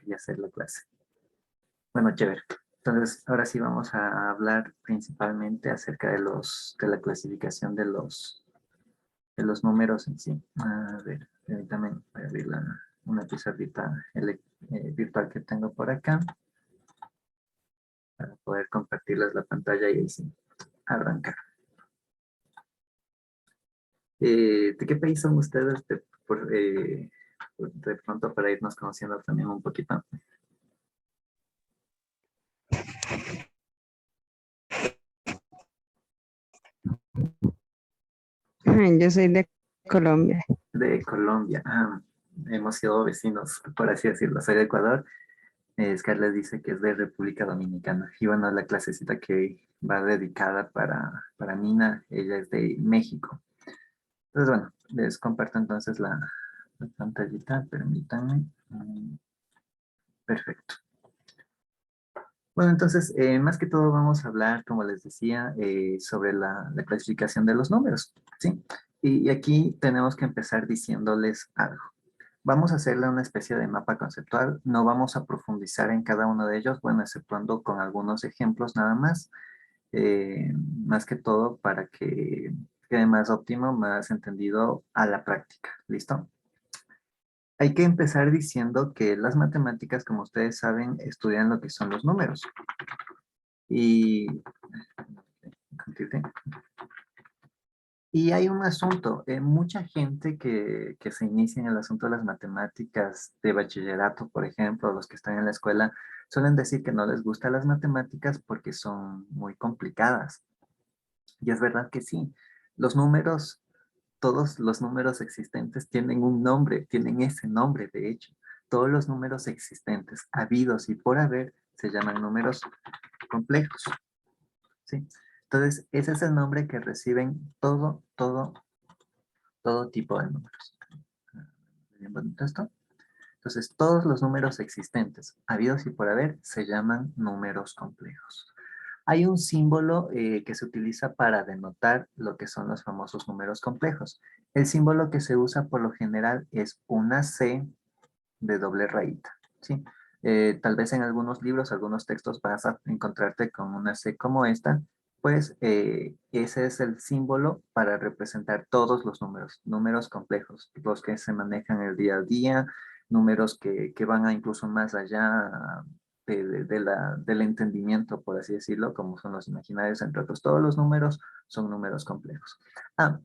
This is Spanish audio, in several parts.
y hacer la clase. Bueno, chévere. Entonces, ahora sí vamos a hablar principalmente acerca de la clasificación de los números en sí. A ver, permítame voy a abrir una pizarrita virtual que tengo por acá para poder compartirles la pantalla y así arrancar. ¿De qué país son ustedes? De pronto para irnos conociendo también un poquito. Yo soy de Colombia. De Colombia. Hemos sido vecinos, por así decirlo. Soy de Ecuador. Scarlett dice que es de República Dominicana. Y bueno, la clasecita que va dedicada para Nina, ella es de México. Entonces, bueno, les comparto entonces la pantallita, permítanme. Perfecto. Bueno, entonces, más que todo vamos a hablar, como les decía, sobre la clasificación de los números, ¿sí? Y aquí tenemos que empezar diciéndoles algo. Vamos a hacerle una especie de mapa conceptual, no vamos a profundizar en cada uno de ellos, bueno, exceptuando con algunos ejemplos nada más, más que todo para que quede más óptimo, más entendido a la práctica, ¿listo? Hay que empezar diciendo que las matemáticas, como ustedes saben, estudian lo que son los números. Y, y hay un asunto, mucha gente que se inicia en el asunto de las matemáticas de bachillerato, por ejemplo, los que están en la escuela, suelen decir que no les gustan las matemáticas porque son muy complicadas. Y es verdad que sí, los números, todos los números existentes tienen un nombre, tienen ese nombre, de hecho. Todos los números existentes, habidos y por haber, se llaman números complejos. ¿Sí? Entonces, ese es el nombre que reciben todo tipo de números. Bien bonito esto. Entonces, todos los números existentes, habidos y por haber, se llaman números complejos. Hay un símbolo que se utiliza para denotar lo que son los famosos números complejos. El símbolo que se usa por lo general es una C de doble rayita, ¿sí? Tal vez en algunos libros, algunos textos vas a encontrarte con una C como esta, pues ese es el símbolo para representar todos los números complejos, los que se manejan el día a día, números que van a incluso más allá del entendimiento, por así decirlo, como son los imaginarios, entre otros. Todos los números son números complejos.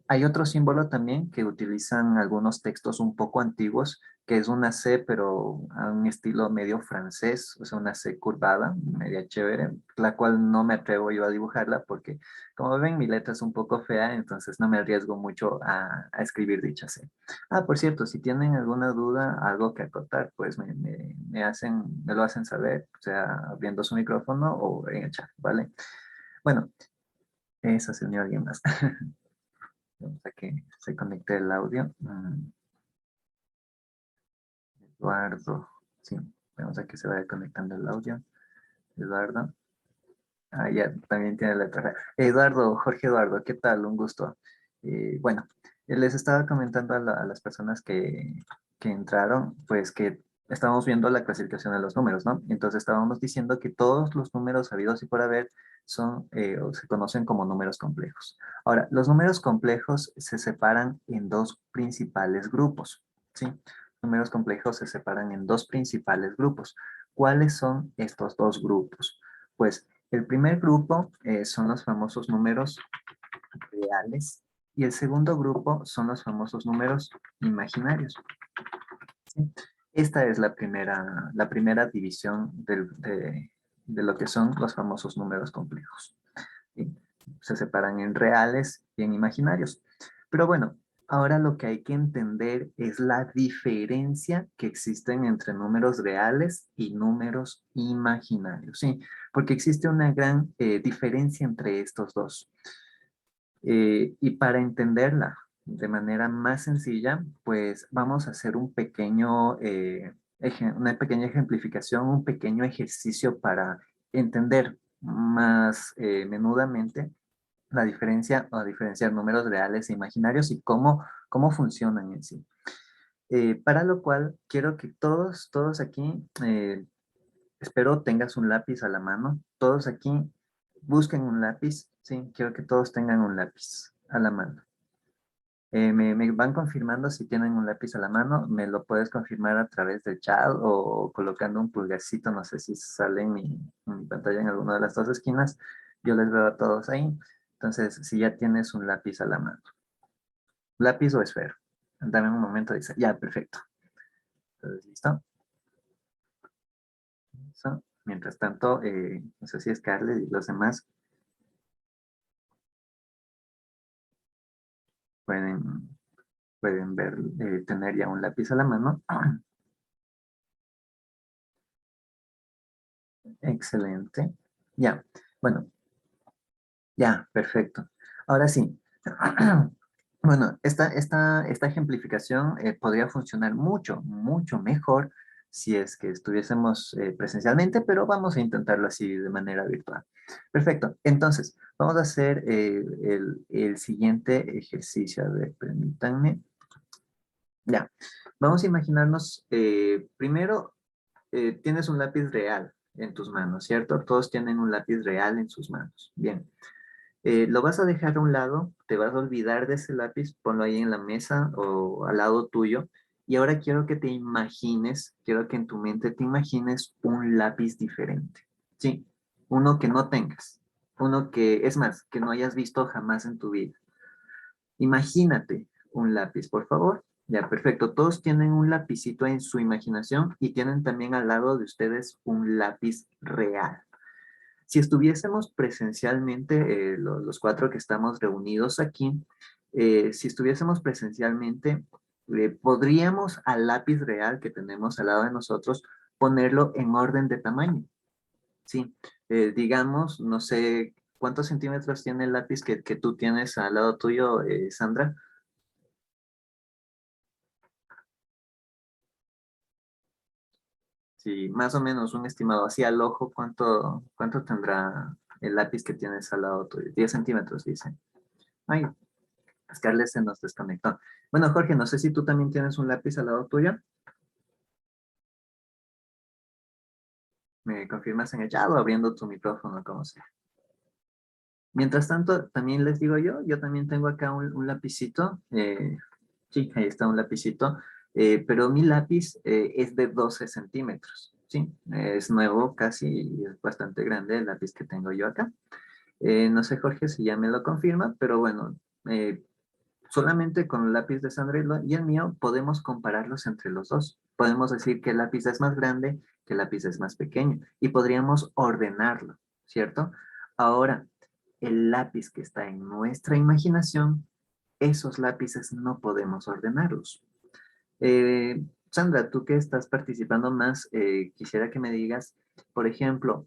Hay otro símbolo también que utilizan algunos textos un poco antiguos, que es una C, pero a un estilo medio francés, o sea, una C curvada, media chévere, la cual no me atrevo yo a dibujarla porque, como ven, mi letra es un poco fea, entonces no me arriesgo mucho a escribir dicha C. Por cierto, si tienen alguna duda, algo que acotar, pues me lo hacen saber, o sea, abriendo su micrófono o en el chat, ¿vale? Bueno, eso se unió alguien más. Vamos a que se conecte el audio. Eduardo, sí, vamos a que se vaya conectando el audio. Eduardo. Ya, también tiene la letra. Eduardo, Jorge Eduardo, ¿qué tal? Un gusto. Bueno, les estaba comentando a las personas que entraron, pues que estábamos viendo la clasificación de los números, ¿no? Entonces estábamos diciendo que todos los números habidos y por haber son, o se conocen como números complejos. Ahora, los números complejos se separan en dos principales grupos, ¿sí? Números complejos se separan en dos principales grupos. ¿Cuáles son estos dos grupos? Pues el primer grupo son los famosos números reales y el segundo grupo son los famosos números imaginarios. ¿Sí? Esta es la primera división de lo que son los famosos números complejos. ¿Sí? Se separan en reales y en imaginarios. Pero bueno, ahora lo que hay que entender es la diferencia que existen entre números reales y números imaginarios, ¿sí? Porque existe una gran diferencia entre estos dos. Y para entenderla de manera más sencilla, pues vamos a hacer una pequeña ejemplificación, un pequeño ejercicio para entender más menudamente la diferencia o diferenciar números reales e imaginarios y cómo funcionan en sí. Para lo cual quiero que todos aquí, espero tengas un lápiz a la mano. Todos aquí busquen un lápiz. Sí, quiero que todos tengan un lápiz a la mano. Me van confirmando si tienen un lápiz a la mano. Me lo puedes confirmar a través del chat o colocando un pulgarcito. No sé si sale en mi pantalla en alguna de las dos esquinas. Yo les veo a todos ahí. Entonces, si ya tienes un lápiz a la mano. ¿Lápiz o esfero? Dame un momento. Dice, ya, perfecto. Entonces, ¿listo? Eso. Mientras tanto, no sé si Scarlett y los demás pueden, pueden ver, tener ya un lápiz a la mano. Excelente. Ya, bueno, ya, perfecto. Ahora sí. Bueno, esta ejemplificación podría funcionar mucho mejor si es que estuviésemos presencialmente, pero vamos a intentarlo así de manera virtual. Perfecto. Entonces, vamos a hacer el siguiente ejercicio. A ver, permítanme. Ya. Vamos a imaginarnos, primero, tienes un lápiz real en tus manos, ¿cierto? Todos tienen un lápiz real en sus manos. Bien. Lo vas a dejar a un lado, te vas a olvidar de ese lápiz, ponlo ahí en la mesa o al lado tuyo. Y ahora quiero que te imagines, quiero que en tu mente te imagines un lápiz diferente. Sí, uno que no tengas, uno que, es más, que no hayas visto jamás en tu vida. Imagínate un lápiz, por favor. Ya, perfecto. Todos tienen un lapicito en su imaginación y tienen también al lado de ustedes un lápiz real. Si estuviésemos presencialmente, los cuatro que estamos reunidos aquí, si estuviésemos presencialmente, podríamos al lápiz real que tenemos al lado de nosotros ponerlo en orden de tamaño. Sí, digamos, no sé, ¿cuántos centímetros tiene el lápiz que tú tienes al lado tuyo, Sandra? Sí, más o menos un estimado, así al ojo, ¿cuánto tendrá el lápiz que tienes al lado tuyo? 10 centímetros, dice. Ay, Scarlett se nos desconectó. Bueno, Jorge, no sé si tú también tienes un lápiz al lado tuyo. ¿Me confirmas en el chat o abriendo tu micrófono, como sea? Mientras tanto, también les digo yo también tengo acá un lapicito. Sí, ahí está un lapicito. Pero mi lápiz es de 12 centímetros. Sí, es nuevo casi y es bastante grande el lápiz que tengo yo acá. No sé, Jorge, si ya me lo confirma, pero bueno, solamente con el lápiz de Sandra y el mío podemos compararlos entre los dos. Podemos decir que el lápiz es más grande, que el lápiz es más pequeño y podríamos ordenarlo, ¿cierto? Ahora, el lápiz que está en nuestra imaginación, esos lápices no podemos ordenarlos. Sandra, tú que estás participando más, quisiera que me digas, por ejemplo,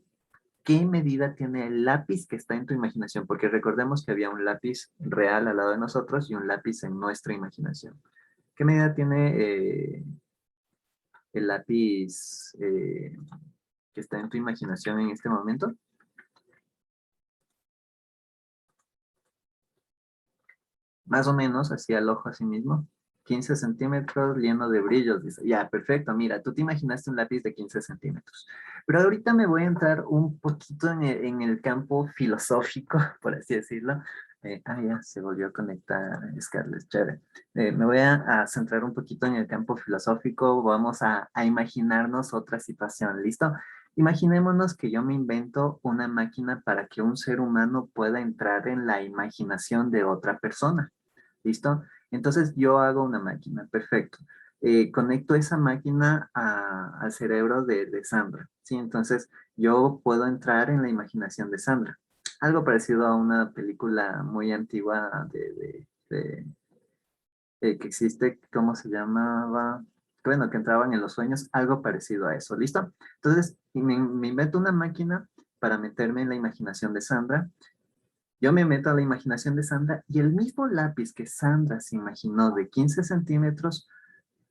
¿qué medida tiene el lápiz que está en tu imaginación? Porque recordemos que había un lápiz real al lado de nosotros y un lápiz en nuestra imaginación. ¿Qué medida tiene el lápiz que está en tu imaginación en este momento? Más o menos, así al ojo así mismo. 15 centímetros lleno de brillos. Dice. Ya, perfecto. Mira, tú te imaginaste un lápiz de 15 centímetros. Pero ahorita me voy a entrar un poquito en el campo filosófico, por así decirlo. Ya se volvió a conectar Scarlett, chévere. Me voy a centrar un poquito en el campo filosófico. Vamos a imaginarnos otra situación. ¿Listo? Imaginémonos que yo me invento una máquina para que un ser humano pueda entrar en la imaginación de otra persona. ¿Listo? Entonces yo hago una máquina, perfecto. Conecto esa máquina al cerebro de Sandra, ¿sí? Entonces yo puedo entrar en la imaginación de Sandra. Algo parecido a una película muy antigua que existe, ¿cómo se llamaba? Bueno, que entraban en los sueños, algo parecido a eso, ¿listo? Entonces me invento una máquina para meterme en la imaginación de Sandra. Yo me meto a la imaginación de Sandra y el mismo lápiz que Sandra se imaginó de 15 centímetros,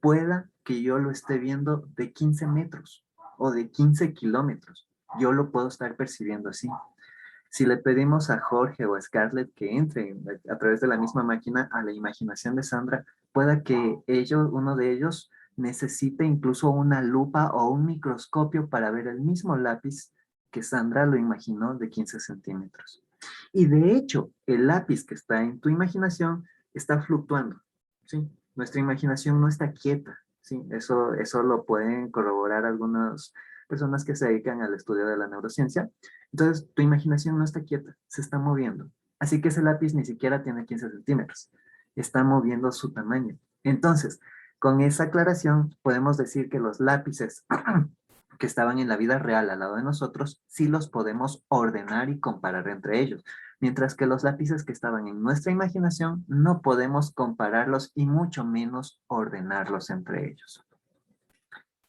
pueda que yo lo esté viendo de 15 metros o de 15 kilómetros. Yo lo puedo estar percibiendo así. Si le pedimos a Jorge o a Scarlett que entre a través de la misma máquina a la imaginación de Sandra, pueda que uno de ellos necesite incluso una lupa o un microscopio para ver el mismo lápiz que Sandra lo imaginó de 15 centímetros. Y de hecho, el lápiz que está en tu imaginación está fluctuando, ¿sí? Nuestra imaginación no está quieta, ¿sí? Eso lo pueden corroborar algunas personas que se dedican al estudio de la neurociencia. Entonces, tu imaginación no está quieta, se está moviendo. Así que ese lápiz ni siquiera tiene 15 centímetros, está moviendo su tamaño. Entonces, con esa aclaración, podemos decir que los lápices que estaban en la vida real al lado de nosotros, sí los podemos ordenar y comparar entre ellos, mientras que los lápices que estaban en nuestra imaginación no podemos compararlos y mucho menos ordenarlos entre ellos.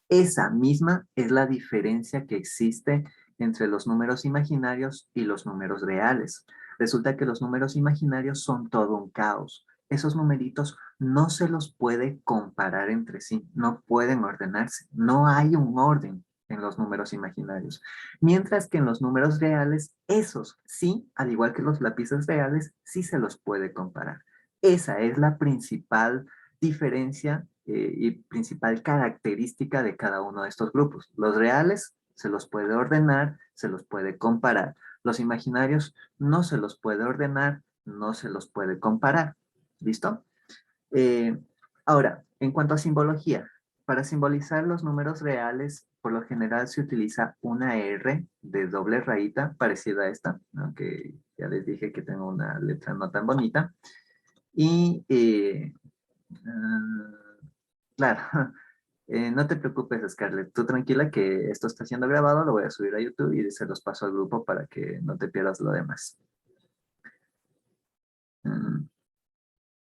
Esa misma es la diferencia que existe entre los números imaginarios y los números reales. Resulta que los números imaginarios son todo un caos. Esos numeritos no se los puede comparar entre sí, no pueden ordenarse, no hay un orden en los números imaginarios. Mientras que en los números reales, esos sí, al igual que los lápices reales, sí se los puede comparar. Esa es la principal diferencia y principal característica de cada uno de estos grupos. Los reales se los puede ordenar, se los puede comparar. Los imaginarios no se los puede ordenar, no se los puede comparar. ¿Listo? Eh, Ahora, en cuanto a simbología, para simbolizar los números reales, por lo general se utiliza una R de doble rayita, parecida a esta, aunque ya les dije que tengo una letra no tan bonita. Y claro, no te preocupes, Scarlett. Tú tranquila que esto está siendo grabado, lo voy a subir a YouTube y se los paso al grupo para que no te pierdas lo demás. Mm,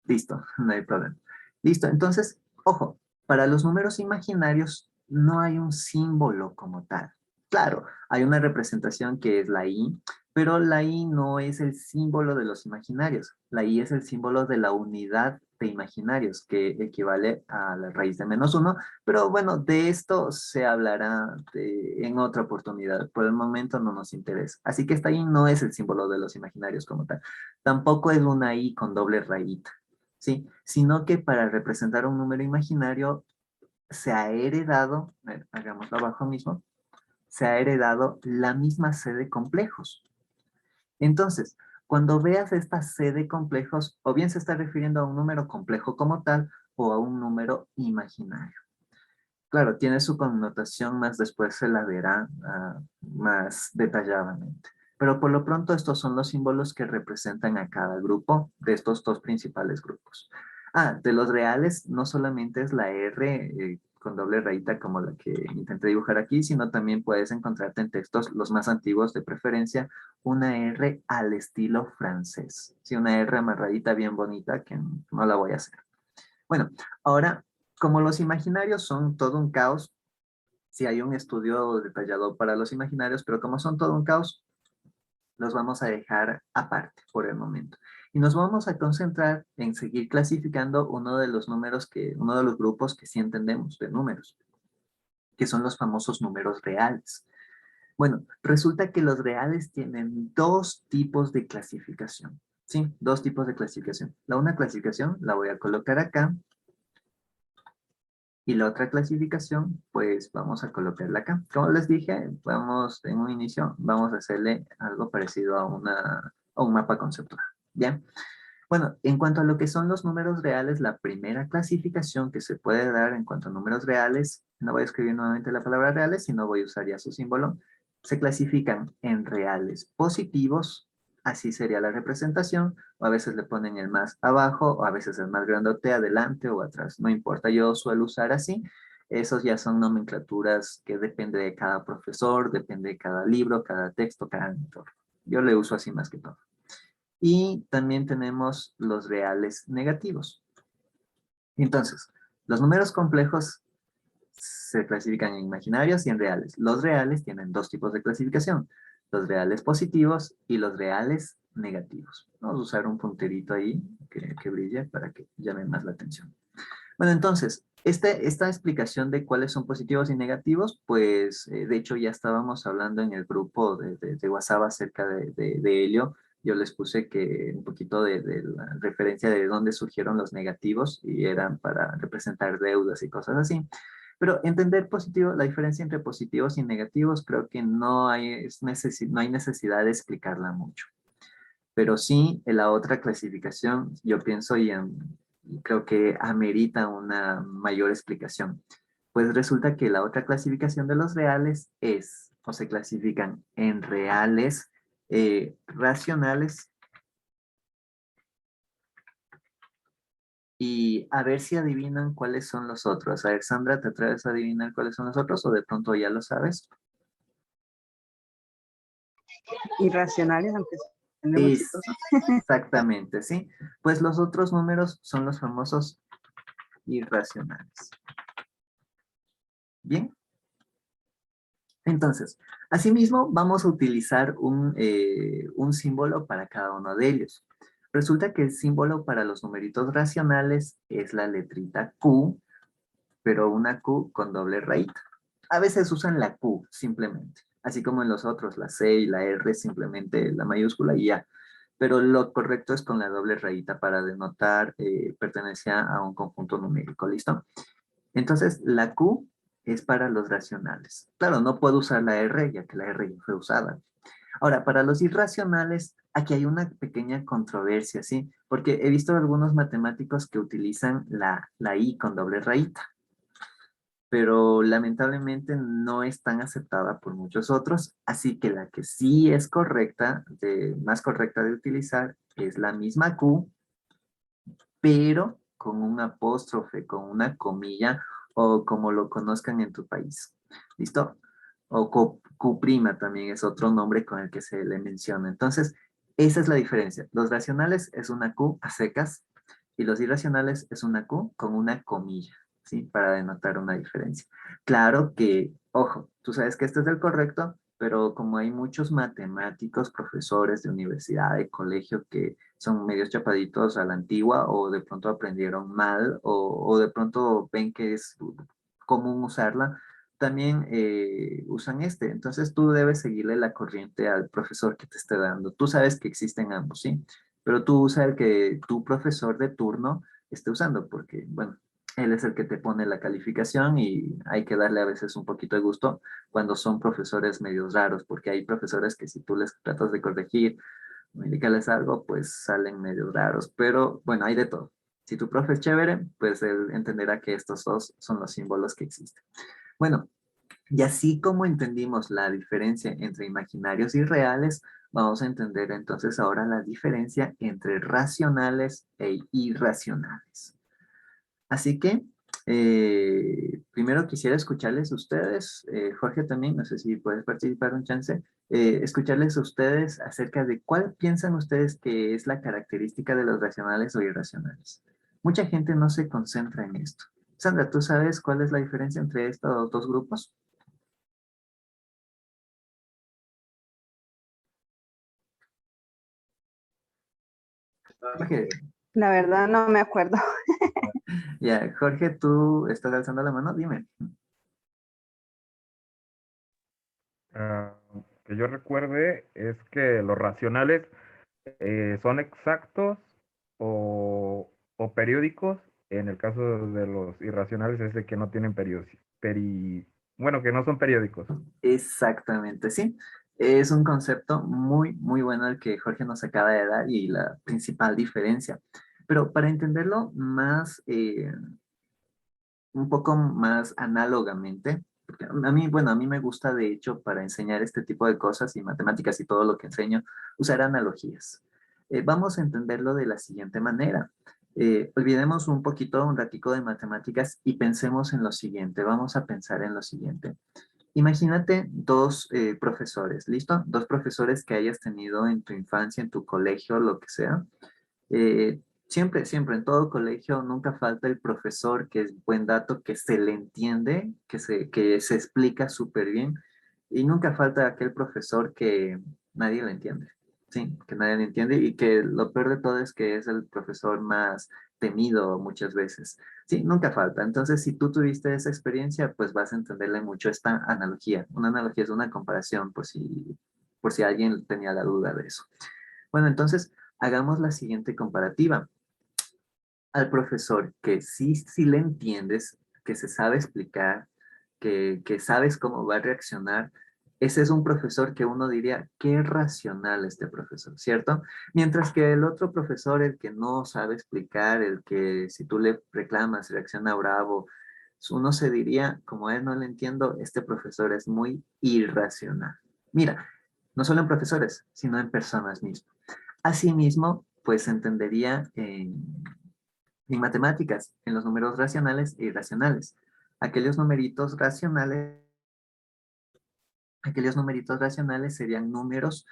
listo, no hay problema. Listo, entonces, ojo, para los números imaginarios no hay un símbolo como tal. Claro, hay una representación que es la I, pero la I no es el símbolo de los imaginarios. La I es el símbolo de la unidad de imaginarios, que equivale a la raíz de -1, pero bueno, de esto se hablará en otra oportunidad. Por el momento no nos interesa. Así que esta I no es el símbolo de los imaginarios como tal. Tampoco es una I con doble rayita. ¿Sí? Sino que para representar un número imaginario se ha heredado, hagámoslo abajo mismo, se ha heredado la misma C de complejos. Entonces, cuando veas esta C de complejos, o bien se está refiriendo a un número complejo como tal, o a un número imaginario. Claro, tiene su connotación, más después se la verá más detalladamente. Pero por lo pronto estos son los símbolos que representan a cada grupo de estos dos principales grupos. De los reales no solamente es la R con doble rayita como la que intenté dibujar aquí, sino también puedes encontrarte en textos los más antiguos de preferencia una R al estilo francés. Sí, una R amarradita bien bonita que no la voy a hacer. Bueno, ahora, como los imaginarios son todo un caos, sí hay un estudio detallado para los imaginarios, pero como son todo un caos, los vamos a dejar aparte por el momento. Y nos vamos a concentrar en seguir clasificando uno de los uno de los grupos que sí entendemos de números, que son los famosos números reales. Bueno, resulta que los reales tienen dos tipos de clasificación. Sí, dos tipos de clasificación. Una clasificación la voy a colocar acá. Y la otra clasificación, pues vamos a colocarla acá. Como les dije, vamos en un inicio, vamos a hacerle algo parecido a un mapa conceptual. ¿Bien? Bueno, en cuanto a lo que son los números reales, la primera clasificación que se puede dar en cuanto a números reales, no voy a escribir nuevamente la palabra reales, sino voy a usar ya su símbolo, se clasifican en reales positivos, así sería la representación, o a veces le ponen el más abajo, o a veces el más grandote adelante o atrás, no importa, yo suelo usar así. Esos ya son nomenclaturas que depende de cada profesor, depende de cada libro, cada texto, cada autor. Yo le uso así más que todo. Y también tenemos los reales negativos. Entonces, los números complejos se clasifican en imaginarios y en reales. Los reales tienen dos tipos de clasificación, los reales positivos y los reales negativos. Vamos a usar un punterito ahí que brille para que llame más la atención. Bueno, entonces, esta explicación de cuáles son positivos y negativos, pues de hecho ya estábamos hablando en el grupo de WhatsApp acerca de ello yo les puse que un poquito de la referencia de dónde surgieron los negativos y eran para representar deudas y cosas así. Pero entender positivo, la diferencia entre positivos y negativos, creo que no hay, no hay necesidad de explicarla mucho. Pero sí, en la otra clasificación, yo pienso y creo que amerita una mayor explicación. Pues resulta que la otra clasificación de los reales es, o se clasifican en reales racionales, y a ver si adivinan cuáles son los otros. A ver, Sandra, ¿te atreves a adivinar cuáles son los otros o de pronto ya lo sabes? Irracionales, aunque suene muy Es chistoso. exactamente, ¿sí? Pues los otros números son los famosos irracionales. Bien, entonces, asimismo, vamos a utilizar un símbolo para cada uno de ellos. Resulta que el símbolo para los numeritos racionales es la letrita Q, pero una Q con doble rayita. A veces usan la Q simplemente, así como en los otros, la C y la R simplemente la mayúscula y ya. Pero lo correcto es con la doble rayita para denotar pertenencia a un conjunto numérico, ¿listo? Entonces, la Q es para los racionales. Claro, no puedo usar la R, ya que la R ya fue usada. Ahora, para los irracionales, aquí hay una pequeña controversia, ¿sí? Porque he visto algunos matemáticos que utilizan la I con doble rayita, pero lamentablemente no es tan aceptada por muchos otros, así que la que sí es correcta, más correcta de utilizar, es la misma Q, pero con un apóstrofe, con una comilla o como lo conozcan en tu país. ¿Listo? O Q' también es otro nombre con el que se le menciona. Entonces, esa es la diferencia. Los racionales es una Q a secas y los irracionales es una Q con una comilla, ¿sí? Para denotar una diferencia. Claro que, ojo, tú sabes que este es el correcto, pero como hay muchos matemáticos, profesores de universidad, de colegio que son medios chapaditos a la antigua o de pronto aprendieron mal o de pronto ven que es común usarla, también usan este. Entonces tú debes seguirle la corriente al profesor que te esté dando. Tú sabes que existen ambos, ¿sí? Pero tú usa el que tu profesor de turno esté usando porque, bueno, él es el que te pone la calificación y hay que darle a veces un poquito de gusto cuando son profesores medios raros, porque hay profesores que si tú les tratas de corregir o indicarles algo, pues salen medio raros, pero bueno, hay de todo. Si tu profe es chévere, pues él entenderá que estos dos son los símbolos que existen. Bueno, y así como entendimos la diferencia entre imaginarios y reales, vamos a entender entonces ahora la diferencia entre racionales e irracionales. Así que, primero quisiera escucharles a ustedes, Jorge también, no sé si puedes participar un chance, escucharles a ustedes acerca de cuál piensan ustedes que es la característica de los racionales o irracionales. Mucha gente no se concentra en esto. Sandra, ¿tú sabes cuál es la diferencia entre estos dos grupos? Jorge, La verdad no me acuerdo. ya, Jorge, tú estás alzando la mano, dime. Ah, que yo recuerde es que los racionales son exactos o periódicos. En el caso de los irracionales es de que no tienen bueno, que no son periódicos. Exactamente, sí. Es un concepto muy, muy bueno el que Jorge nos acaba de dar y la principal diferencia. Pero para entenderlo más, un poco más análogamente, porque a mí, bueno, a mí me gusta de hecho para enseñar este tipo de cosas y matemáticas y todo lo que enseño, usar analogías. Vamos a entenderlo de la siguiente manera. Olvidemos un poquito, un ratico de matemáticas y pensemos en lo siguiente. Vamos a pensar en lo siguiente. Imagínate dos profesores, ¿listo? Dos profesores que hayas tenido en tu infancia, en tu colegio, lo que sea. Siempre, siempre, en todo colegio nunca falta el profesor que es buen dato, que se le entiende, que se explica súper bien. Y nunca falta aquel profesor que nadie le entiende. Sí, que nadie le entiende y que lo peor de todo es que es el profesor más temido muchas veces. Sí, nunca falta. Entonces, si tú tuviste esa experiencia, pues vas a entenderle mucho esta analogía. Una analogía es una comparación, por si alguien tenía la duda de eso. Bueno, entonces hagamos la siguiente comparativa. Al profesor que sí le entiendes, que se sabe explicar, que sabes cómo va a reaccionar, ese es un profesor que uno diría, qué racional este profesor, ¿cierto? Mientras que el otro profesor, el que no sabe explicar, el que si tú le reclamas reacciona bravo, uno se diría, como a él no le entiendo, este profesor es muy irracional. Mira, no solo en profesores, sino en personas mismas. Asimismo, pues se entendería en matemáticas, en los números racionales e irracionales. Aquellos numeritos racionales, aquellos numeritos racionales serían números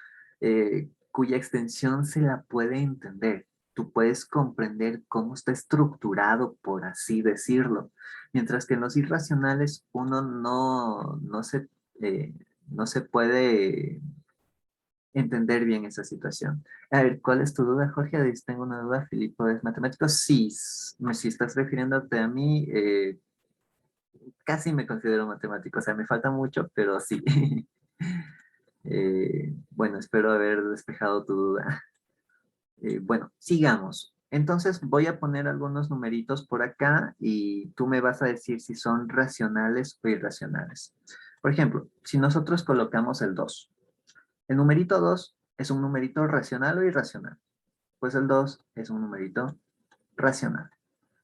cuya extensión se la puede entender. Tú puedes comprender cómo está estructurado, por así decirlo. Mientras que en los irracionales uno eh, no se puede entender bien esa situación. A ver, ¿cuál es tu duda, Jorge? Tengo una duda. ¿Filipo es matemático? Sí, si estás refiriéndote a mí, casi me considero matemático. O sea, me falta mucho, pero sí. Bueno, espero haber despejado tu duda. Bueno, sigamos. Entonces voy a poner algunos numeritos por acá y tú me vas a decir si son racionales o irracionales. Por ejemplo, si nosotros colocamos el 2, el numerito 2 es un numerito racional o irracional. Pues el 2 es un numerito racional.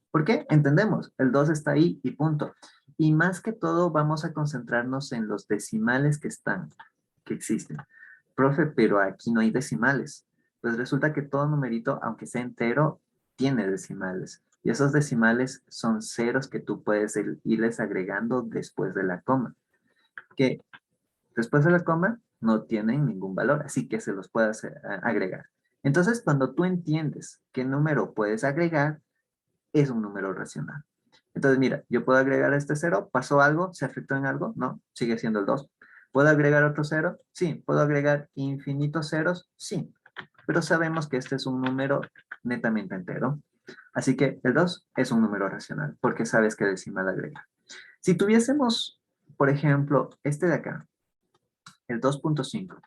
¿Por qué? Entendemos, el 2 está ahí y punto. Y más que todo vamos a concentrarnos en los decimales que existen. Profe, pero aquí no hay decimales. Pues resulta que todo numerito, aunque sea entero, tiene decimales. Y esos decimales son ceros que tú puedes irles agregando después de la coma. Que después de la coma no tienen ningún valor, así que se los puedes agregar. Entonces, cuando tú entiendes qué número puedes agregar, es un número racional. Entonces, mira, yo puedo agregar este cero, ¿pasó algo? ¿Se afectó en algo? No, sigue siendo el 2. ¿Puedo agregar otro cero? Sí. ¿Puedo agregar infinitos ceros? Sí. Pero sabemos que este es un número netamente entero. Así que el 2 es un número racional, porque sabes qué decimal agregar. Si tuviésemos, por ejemplo, este de acá, el 2.5,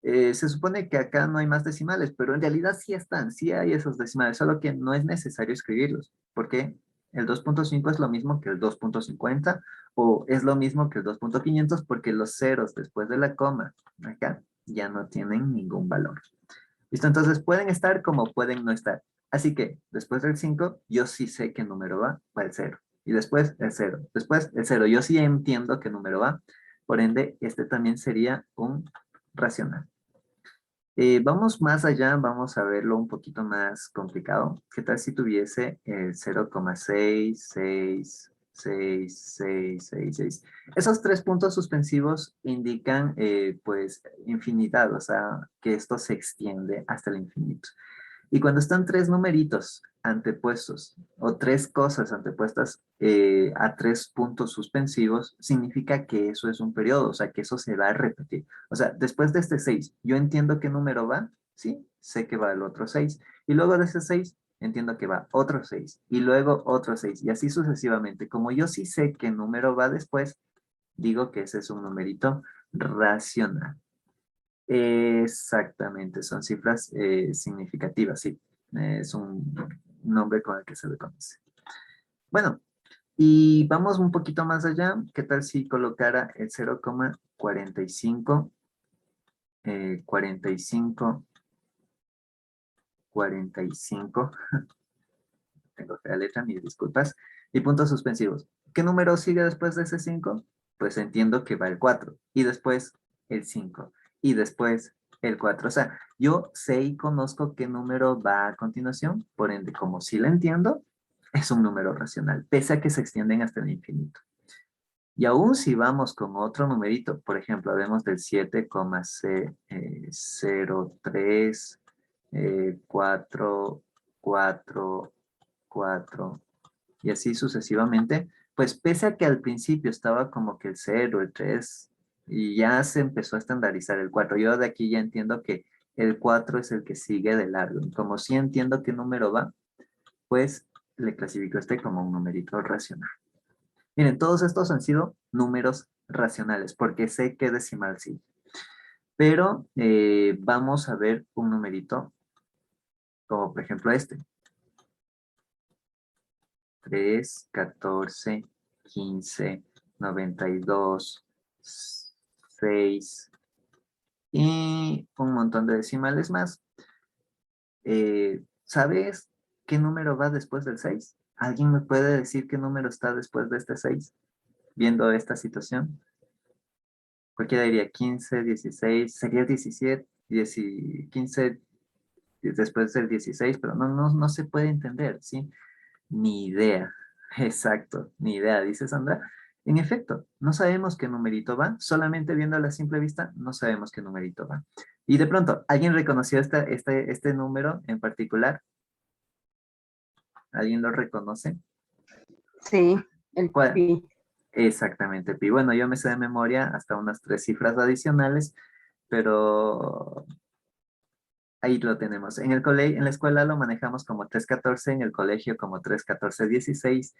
se supone que acá no hay más decimales, pero en realidad sí están, sí hay esos decimales, solo que no es necesario escribirlos, porque el 2.5 es lo mismo que el 2.50 o es lo mismo que el 2.500 porque los ceros después de la coma acá ya no tienen ningún valor. ¿Listo? Entonces pueden estar como pueden no estar. Así que después del 5 yo sí sé qué número va el 0. Y después el 0. Después el 0. Yo sí entiendo qué número va. Por ende, este también sería un racional. Vamos más allá, vamos a verlo un poquito más complicado. ¿Qué tal si tuviese el 0,6666666? Esos tres puntos suspensivos indican pues infinidad, o sea, que esto se extiende hasta el infinito. Y cuando están tres numeritos antepuestos o tres cosas antepuestas a tres puntos suspensivos, significa que eso es un periodo, o sea, que eso se va a repetir. O sea, después de este 6, yo entiendo qué número va, ¿sí? Sé que va el otro 6. Y luego de ese 6, entiendo que va otro 6. Y luego otro 6. Y así sucesivamente. Como yo sí sé qué número va después, digo que ese es un numerito racional. Exactamente, son cifras significativas, sí. Es un nombre con el que se le conoce. Bueno, y vamos un poquito más allá. ¿Qué tal si colocara el 0,45, 45, 45? Tengo que la letra, mis disculpas. Y puntos suspensivos. ¿Qué número sigue después de ese 5? Pues entiendo que va el 4. Y después el 5. Y después el 4. O sea, yo sé y conozco qué número va a continuación. Por ende, como sí lo entiendo, es un número racional, pese a que se extienden hasta el infinito. Y aún si vamos con otro numerito, por ejemplo, hablemos del 7,03, 4, 4, 4, y así sucesivamente, pues pese a que al principio estaba como que el 0, el 3, y ya se empezó a estandarizar el 4. Yo de aquí ya entiendo que el 4 es el que sigue de largo. Y como sí entiendo qué número va, pues le clasifico este como un numerito racional. Miren, todos estos han sido números racionales, porque sé qué decimal sí. Pero vamos a ver un numerito, como por ejemplo este. 3, 14, 15, 92, 6 y un montón de decimales más. ¿Sabes qué número va después del 6? ¿Alguien me puede decir qué número está después de este 6? Viendo esta situación. Cualquiera diría 15, 16, sería 17, 10, 15 después del 16, pero no se puede entender, ¿sí? Ni idea. Exacto, ni idea, dice Sandra. En efecto, no sabemos qué numerito va, solamente viendo a la simple vista, no sabemos qué numerito va. Y de pronto, ¿alguien reconoció este número en particular? ¿Alguien lo reconoce? Sí, el ¿Cuál? pi. Exactamente, pi. Bueno, yo me sé de memoria hasta unas 3 cifras adicionales, pero ahí lo tenemos. En el en la escuela lo manejamos como 314, en el colegio como 31416,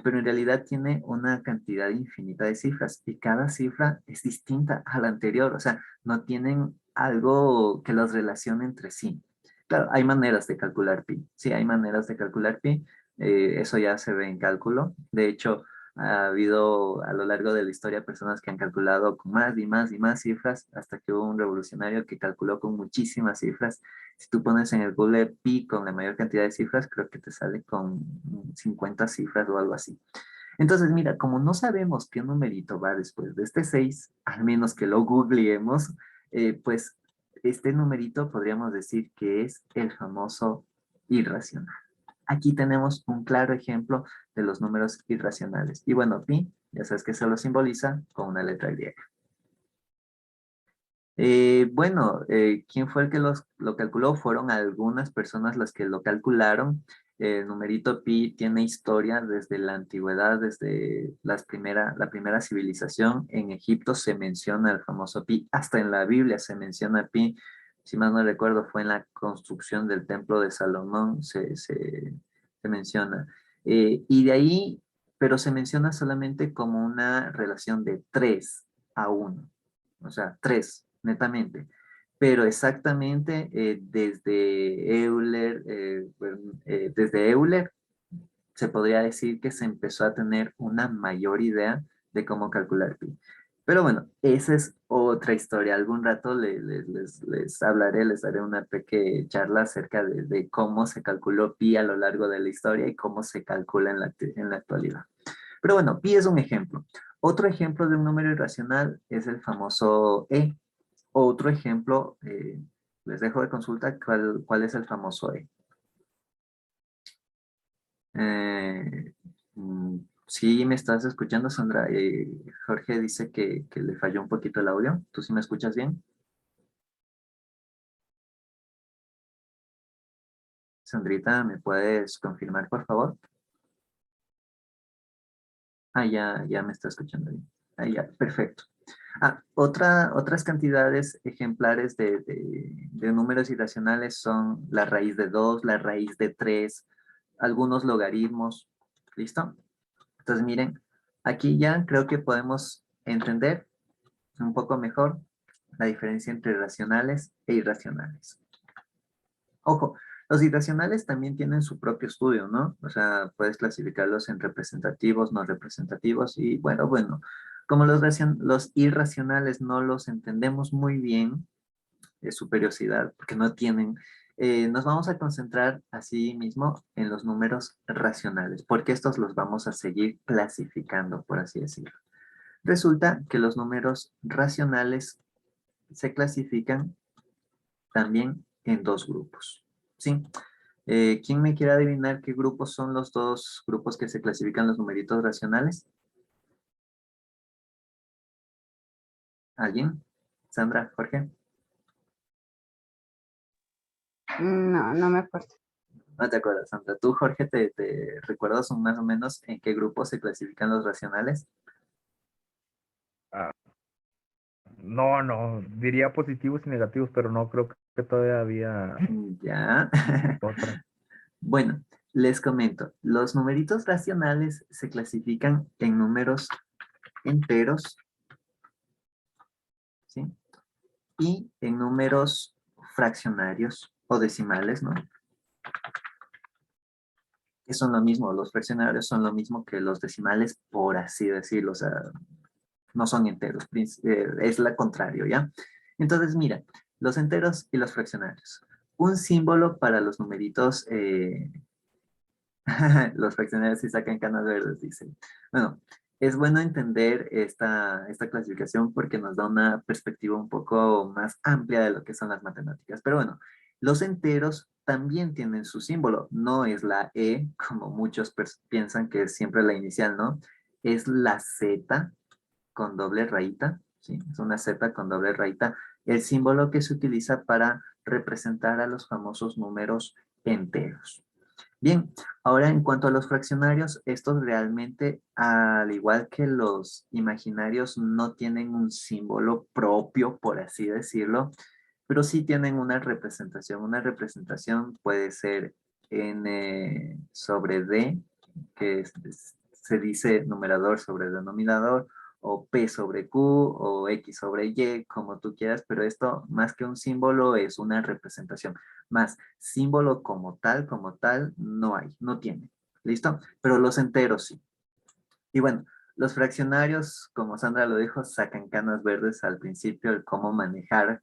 pero en realidad tiene una cantidad infinita de cifras y cada cifra es distinta a la anterior, o sea, no tienen algo que los relacione entre sí. Claro, hay maneras de calcular pi, sí, hay maneras de calcular pi, eso ya se ve en cálculo. De hecho, ha habido a lo largo de la historia personas que han calculado con más y más y más cifras hasta que hubo un revolucionario que calculó con muchísimas cifras. Si tú pones en el Google pi con la mayor cantidad de cifras, creo que te sale con 50 cifras o algo así. Entonces, mira, como no sabemos qué numerito va después de este 6, al menos que lo googleemos, pues este numerito podríamos decir que es el famoso irracional. Aquí tenemos un claro ejemplo de los números irracionales. Y bueno, pi, ya sabes que se lo simboliza con una letra griega. ¿Quién fue el que lo calculó? Fueron algunas personas las que lo calcularon. El numerito pi tiene historia desde la antigüedad, desde la primera civilización. En Egipto se menciona el famoso pi, hasta en la Biblia se menciona pi. Si más no recuerdo, fue en la construcción del templo de Salomón, se menciona. Y de ahí, pero se menciona solamente como una relación de 3 a 1, o sea, 3 netamente. Pero exactamente desde Euler se podría decir que se empezó a tener una mayor idea de cómo calcular pi. Pero bueno, esa es otra historia. Algún rato les hablaré, les daré una pequeña charla acerca de cómo se calculó pi a lo largo de la historia y cómo se calcula en la actualidad. Pero bueno, pi es un ejemplo. Otro ejemplo de un número irracional es el famoso e. Otro ejemplo, les dejo de consulta cuál es el famoso e. Eh, sí, me estás escuchando, Sandra. Jorge dice que le falló un poquito el audio. ¿Tú sí me escuchas bien? Sandrita, ¿me puedes confirmar, por favor? Ah, ya me está escuchando bien. Ah, ya, perfecto. Otras cantidades ejemplares de números irracionales son la raíz de 2, la raíz de 3, algunos logaritmos. ¿Listo? Entonces, miren, aquí ya creo que podemos entender un poco mejor la diferencia entre racionales e irracionales. Ojo, los irracionales también tienen su propio estudio, ¿no? O sea, puedes clasificarlos en representativos, no representativos y bueno, como los irracionales no los entendemos muy bien, su periodicidad, porque no tienen, nos vamos a concentrar así mismo en los números racionales, porque estos los vamos a seguir clasificando, por así decirlo. Resulta que los números racionales se clasifican también en dos grupos, ¿sí? ¿Quién me quiere adivinar qué grupos son los dos grupos que se clasifican los numeritos racionales? ¿Alguien? ¿Sandra? ¿Jorge? No me acuerdo. No te acuerdas, Sandra. ¿Tú, Jorge, te recuerdas más o menos en qué grupos se clasifican los racionales? Ah, no, diría positivos y negativos, pero no creo que todavía había Ya. otra. Bueno, les comento. Los numeritos racionales se clasifican en números enteros, ¿sí? y en números fraccionarios o decimales, ¿no? Que son lo mismo, los fraccionarios son lo mismo que los decimales, por así decirlo, o sea, no son enteros, es la contrario, ¿ya? Entonces, mira, los enteros y los fraccionarios. Un símbolo para los numeritos, los fraccionarios sí sacan canas verdes, dicen. Bueno, es bueno entender esta clasificación porque nos da una perspectiva un poco más amplia de lo que son las matemáticas. Pero bueno, los enteros también tienen su símbolo. No es la E, como muchos piensan que es siempre la inicial, ¿no? Es la Z con doble rayita, ¿sí? Es una Z con doble rayita, el símbolo que se utiliza para representar a los famosos números enteros. Bien, ahora en cuanto a los fraccionarios, estos realmente, al igual que los imaginarios, no tienen un símbolo propio, por así decirlo, pero sí tienen una representación. Una representación puede ser n sobre d, que se dice numerador sobre denominador, o p sobre q, o x sobre y, como tú quieras, pero esto más que un símbolo es una representación. Más símbolo como tal, no hay, no tiene. ¿Listo? Pero los enteros sí. Y bueno, los fraccionarios, como Sandra lo dijo, sacan canas verdes al principio, el cómo manejar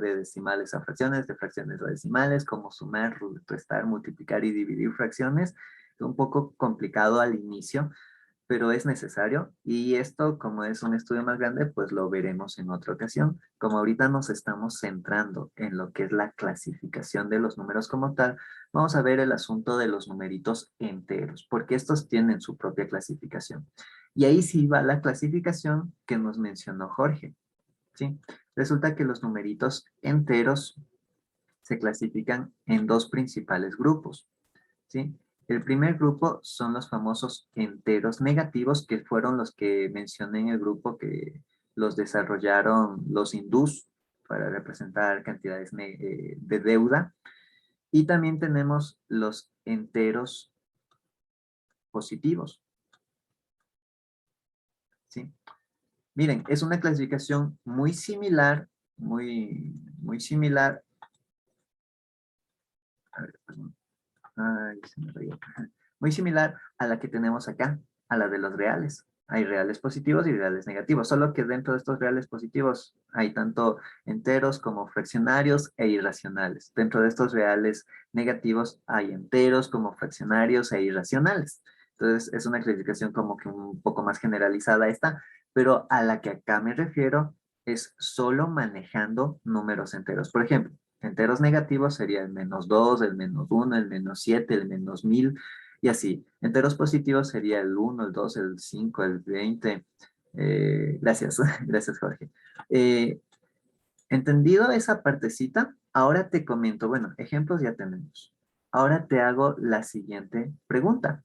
de decimales a fracciones, de fracciones a decimales, cómo sumar, restar, multiplicar y dividir fracciones. Es un poco complicado al inicio, pero es necesario. Y esto, como es un estudio más grande, pues lo veremos en otra ocasión. Como ahorita nos estamos centrando en lo que es la clasificación de los números como tal, vamos a ver el asunto de los numeritos enteros, porque estos tienen su propia clasificación. Y ahí sí va la clasificación que nos mencionó Jorge, ¿sí? Resulta que los numeritos enteros se clasifican en dos principales grupos, ¿sí? El primer grupo son los famosos enteros negativos, que fueron los que mencioné en el grupo que los desarrollaron los hindús para representar cantidades de deuda. Y también tenemos los enteros positivos, ¿sí? Miren, es una clasificación muy similar, muy similar. A ver, perdón. Ay, se me rayó. Muy similar a la que tenemos acá, a la de los reales. Hay reales positivos y reales negativos, solo que dentro de estos reales positivos hay tanto enteros como fraccionarios e irracionales. Dentro de estos reales negativos hay enteros como fraccionarios e irracionales. Entonces es una clasificación como que un poco más generalizada esta, pero a la que acá me refiero es solo manejando números enteros. Por ejemplo, enteros negativos sería el -2, el -1, el -7, el -1000 y así. Enteros positivos sería el 1, el 2, el 5, el 20. Gracias, gracias Jorge. Entendido esa partecita, ahora te comento, bueno, ejemplos ya tenemos. Ahora te hago la siguiente pregunta.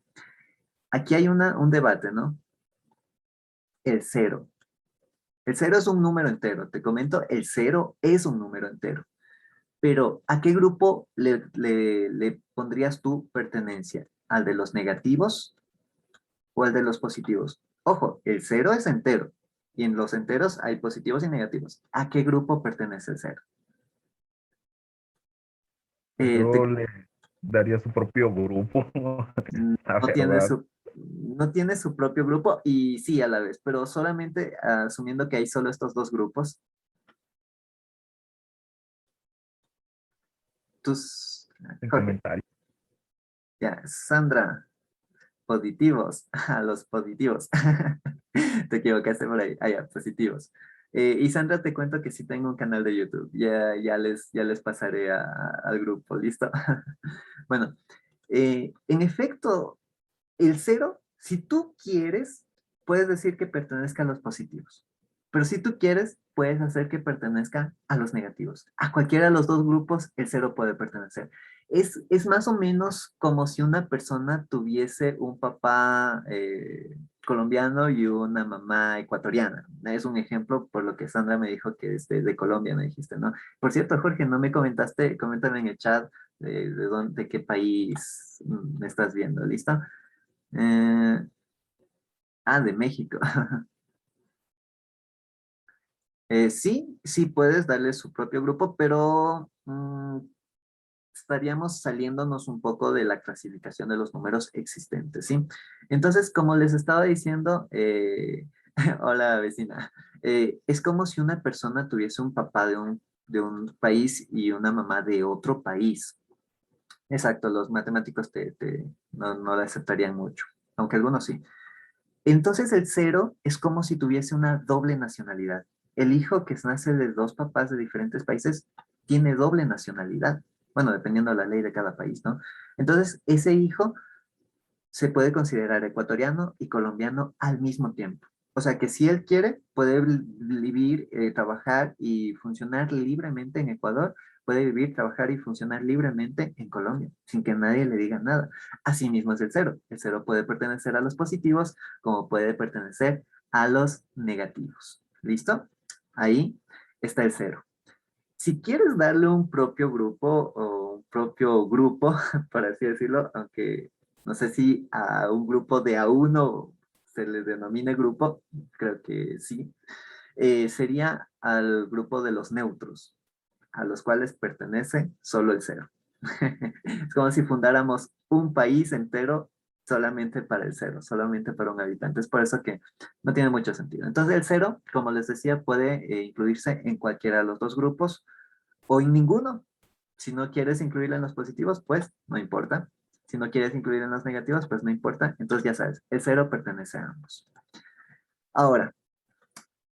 Aquí hay un debate, ¿no? El cero. El cero es un número entero. Te comento, el cero es un número entero. Pero, ¿a qué grupo le pondrías tu pertenencia? ¿Al de los negativos o al de los positivos? Ojo, el cero es entero. Y en los enteros hay positivos y negativos. ¿A qué grupo pertenece el cero? Eh, Yo te- le daría su propio grupo, la no tiene verdad. su propio grupo y sí a la vez, pero solamente asumiendo que hay solo estos dos grupos, tus... En Jorge, comentarios. ya, Sandra, positivos, a los positivos. Te equivocaste por ahí. Ah, ya, positivos. Y Sandra, te cuento que sí tengo un canal de YouTube. Ya les pasaré al grupo, ¿listo? Bueno, en efecto, el cero, si tú quieres, puedes decir que pertenezca a los positivos. Pero si tú quieres, puedes hacer que pertenezca a los negativos. A cualquiera de los dos grupos, el cero puede pertenecer. Es más o menos como si una persona tuviese un papá colombiano y una mamá ecuatoriana. Es un ejemplo por lo que Sandra me dijo que es de Colombia, me dijiste, ¿no? Por cierto, Jorge, no me comentaste, coméntame en el chat de qué país me estás viendo, ¿listo? De México. Sí, sí puedes darle su propio grupo, pero estaríamos saliéndonos un poco de la clasificación de los números existentes, ¿sí? Entonces, como les estaba diciendo, hola vecina, es como si una persona tuviese un papá de un país y una mamá de otro país. Exacto, los matemáticos no la aceptarían mucho, aunque algunos sí. Entonces el cero es como si tuviese una doble nacionalidad. El hijo que nace de dos papás de diferentes países tiene doble nacionalidad. Bueno, dependiendo de la ley de cada país, ¿no? Entonces ese hijo se puede considerar ecuatoriano y colombiano al mismo tiempo. O sea que si él quiere, puede vivir, trabajar y funcionar libremente en Ecuador, puede vivir, trabajar y funcionar libremente en Colombia, sin que nadie le diga nada. Asimismo es el cero. El cero puede pertenecer a los positivos, como puede pertenecer a los negativos. ¿Listo? Ahí está el cero. Si quieres darle un propio grupo o un propio grupo, por así decirlo, aunque no sé si a un grupo de A1 se le denomina grupo, creo que sí, sería al grupo de los neutros, a los cuales pertenece solo el cero. Es como si fundáramos un país entero solamente para el cero, solamente para un habitante. Es por eso que no tiene mucho sentido. Entonces el cero, como les decía, puede incluirse en cualquiera de los dos grupos o en ninguno. Si no quieres incluirlo en los positivos, pues no importa. Si no quieres incluirlo en los negativos, pues no importa. Entonces ya sabes, el cero pertenece a ambos. Ahora,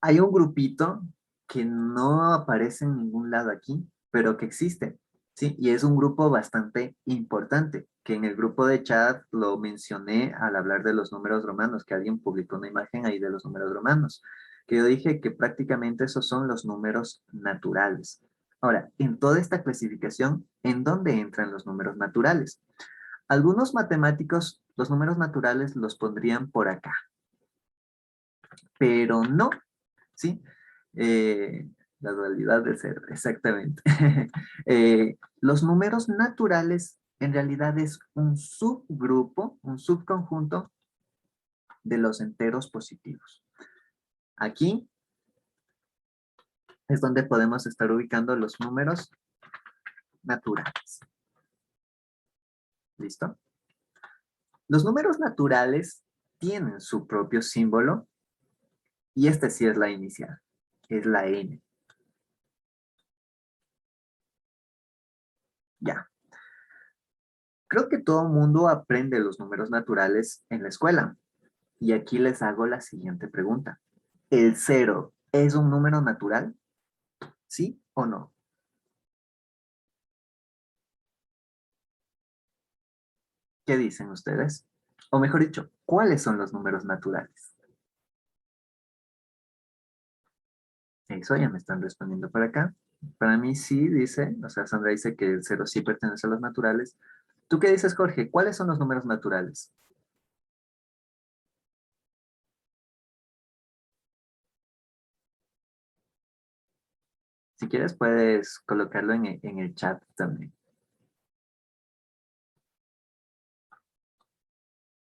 hay un grupito que no aparece en ningún lado aquí, pero que existe, ¿sí? Y es un grupo bastante importante, que en el grupo de chat lo mencioné al hablar de los números romanos, que alguien publicó una imagen ahí de los números romanos, que yo dije que prácticamente esos son los números naturales. Ahora, en toda esta clasificación, ¿en dónde entran los números naturales? Algunos matemáticos los números naturales los pondrían por acá, pero no, ¿sí? La dualidad del cero, exactamente. Los números naturales en realidad es un subgrupo, un subconjunto de los enteros positivos. Aquí es donde podemos estar ubicando los números naturales. ¿Listo? Los números naturales tienen su propio símbolo y este sí es la inicial, es la n. Ya. Creo que todo mundo aprende los números naturales en la escuela. Y aquí les hago la siguiente pregunta. ¿El cero es un número natural? ¿Sí o no? ¿Qué dicen ustedes? O mejor dicho, ¿cuáles son los números naturales? Eso ya me están respondiendo por acá. Para mí sí dice, o sea, Sandra dice que el cero sí pertenece a los naturales. ¿Tú qué dices, Jorge? ¿Cuáles son los números naturales? Si quieres, puedes colocarlo en el chat también.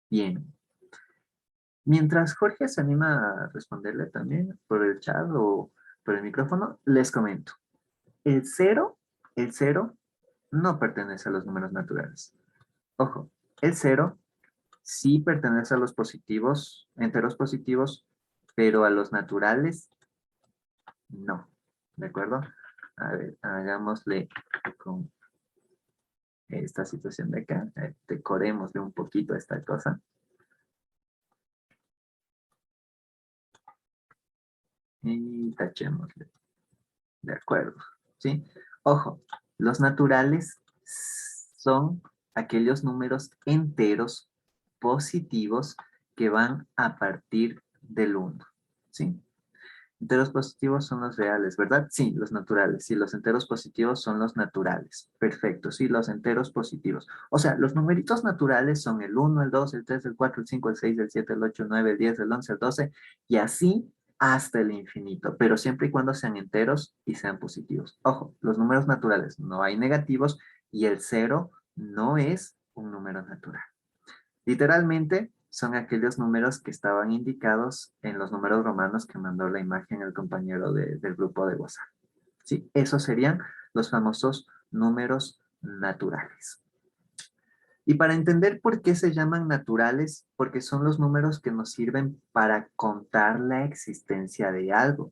Bien. Mientras Jorge se anima a responderle también por el chat o por el micrófono, les comento. El cero no pertenece a los números naturales. Ojo, el cero sí pertenece a los positivos, enteros positivos, pero a los naturales no. ¿De acuerdo? A ver, hagámosle con esta situación de acá. Decorémosle un poquito esta cosa. Y tachémosle. De acuerdo. ¿Sí? Ojo, los naturales son aquellos números enteros positivos que van a partir del 1. ¿Sí? Enteros positivos son los reales, ¿verdad? Sí, los naturales. Sí, los enteros positivos son los naturales. Perfecto, sí, los enteros positivos. O sea, los numeritos naturales son el 1, el 2, el 3, el 4, el 5, el 6, el 7, el 8, el 9, el 10, el 11, el 12 y así hasta el infinito, pero siempre y cuando sean enteros y sean positivos. Ojo, los números naturales no hay negativos y el cero no es un número natural. Literalmente, son aquellos números que estaban indicados en los números romanos que mandó la imagen el compañero del grupo de WhatsApp. ¿Sí? Esos serían los famosos números naturales. Y para entender por qué se llaman naturales, porque son los números que nos sirven para contar la existencia de algo.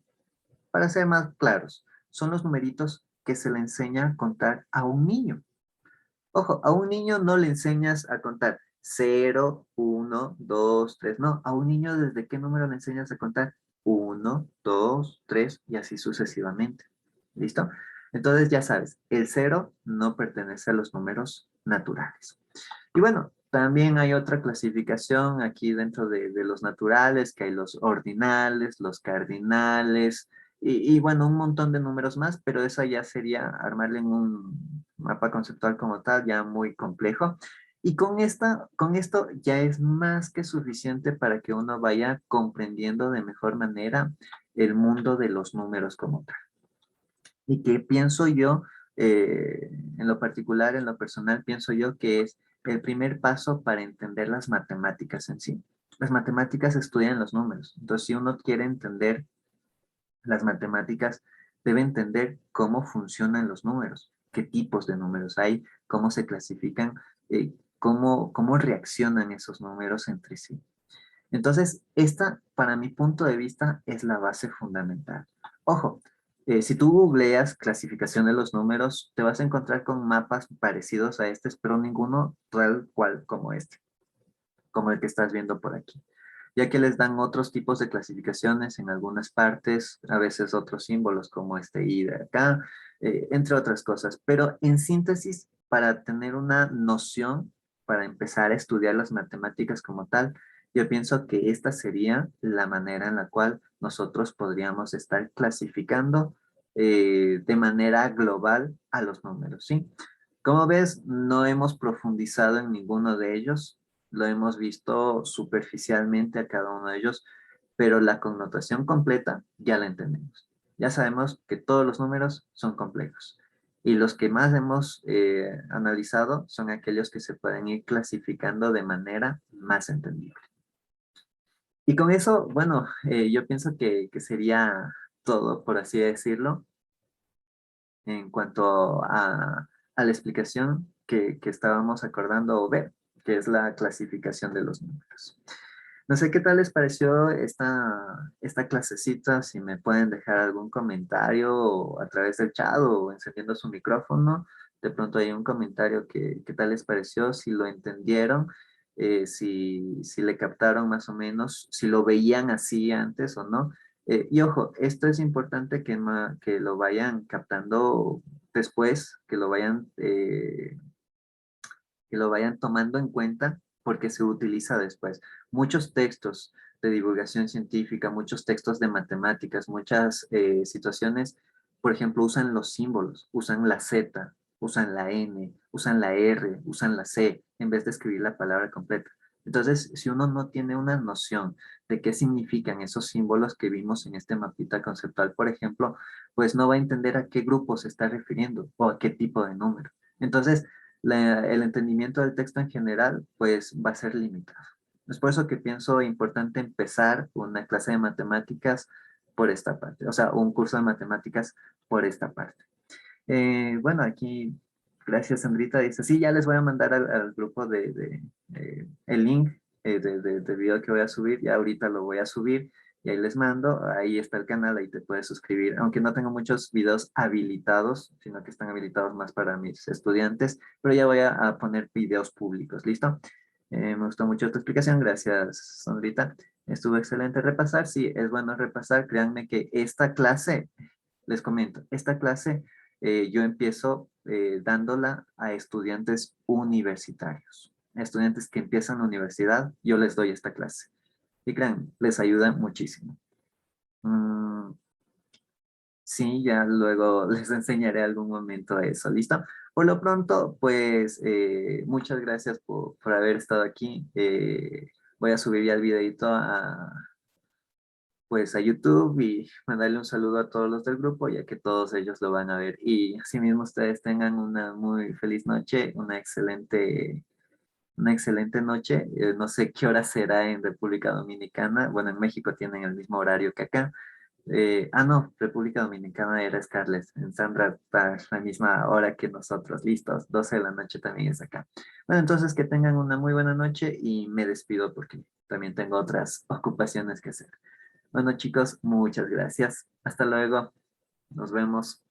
Para ser más claros, son los numeritos que se le enseña a contar a un niño. Ojo, a un niño no le enseñas a contar 0, 1, 2, 3. No, a un niño ¿desde qué número le enseñas a contar? 1, 2, 3 y así sucesivamente. ¿Listo? Entonces ya sabes, el 0 no pertenece a los números naturales. Y bueno, también hay otra clasificación aquí dentro de los naturales, que hay los ordinales, los cardinales, y bueno, un montón de números más, pero eso ya sería armarle en un mapa conceptual como tal, ya muy complejo. Y con esto ya es más que suficiente para que uno vaya comprendiendo de mejor manera el mundo de los números como tal. Y que pienso yo, en lo particular, en lo personal, pienso yo que es el primer paso para entender las matemáticas en sí. Las matemáticas estudian los números. Entonces, si uno quiere entender las matemáticas, debe entender cómo funcionan los números, qué tipos de números hay, cómo se clasifican, cómo reaccionan esos números entre sí. Entonces, esta, para mi punto de vista, es la base fundamental. Ojo, si tú googleas clasificación de los números, te vas a encontrar con mapas parecidos a este, pero ninguno tal cual como este, como el que estás viendo por aquí, ya que les dan otros tipos de clasificaciones en algunas partes, a veces otros símbolos como este I de acá, entre otras cosas. Pero en síntesis, para tener una noción, para empezar a estudiar las matemáticas como tal, yo pienso que esta sería la manera en la cual nosotros podríamos estar clasificando de manera global a los números, ¿sí? Como ves, no hemos profundizado en ninguno de ellos, lo hemos visto superficialmente a cada uno de ellos, pero la connotación completa ya la entendemos. Ya sabemos que todos los números son complejos y los que más hemos analizado son aquellos que se pueden ir clasificando de manera más entendible. Y con eso, bueno, yo pienso que sería todo, por así decirlo, en cuanto a la explicación que estábamos acordando o ver, que es la clasificación de los números. No sé qué tal les pareció esta clasecita, si me pueden dejar algún comentario a través del chat o encendiendo su micrófono. De pronto hay un comentario que qué tal les pareció, si lo entendieron, si le captaron más o menos, si lo veían así antes o no. Y ojo, esto es importante que lo vayan captando después, que lo vayan tomando en cuenta porque se utiliza después. Muchos textos de divulgación científica, muchos textos de matemáticas, muchas situaciones, por ejemplo, usan los símbolos, usan la Z, usan la N, usan la R, usan la C, en vez de escribir la palabra completa. Entonces, si uno no tiene una noción de qué significan esos símbolos que vimos en este mapita conceptual, por ejemplo, pues no va a entender a qué grupo se está refiriendo o a qué tipo de número. Entonces, el entendimiento del texto en general, pues va a ser limitado. Es por eso que pienso importante empezar una clase de matemáticas por esta parte, o sea, un curso de matemáticas por esta parte. Bueno, aquí, gracias Sandrita, dice, sí, ya les voy a mandar al grupo el link del video que voy a subir, ya ahorita lo voy a subir y ahí les mando, ahí está el canal, ahí te puedes suscribir, aunque no tengo muchos videos habilitados, sino que están habilitados más para mis estudiantes, pero ya voy a poner videos públicos, ¿listo? Me gustó mucho tu explicación, gracias Sandrita. Estuvo excelente repasar, sí, es bueno repasar, créanme que esta clase, les comento, esta clase yo empiezo dándola a estudiantes universitarios, a estudiantes que empiezan la universidad, yo les doy esta clase. Y crean, les ayuda muchísimo. Sí, ya luego les enseñaré algún momento eso, ¿listo? Por lo pronto, pues muchas gracias por haber estado aquí. Voy a subir ya el videito pues a YouTube y mandarle un saludo a todos los del grupo, ya que todos ellos lo van a ver. Y asimismo ustedes tengan una muy feliz noche, una excelente una excelente noche. No sé qué hora será en República Dominicana. Bueno, en México tienen el mismo horario que acá. No, República Dominicana era Scarlett. En Sandra está la misma hora que nosotros. Listos, 12 de la noche también es acá. Bueno, entonces que tengan una muy buena noche y me despido porque también tengo otras ocupaciones que hacer. Bueno, chicos, muchas gracias. Hasta luego. Nos vemos.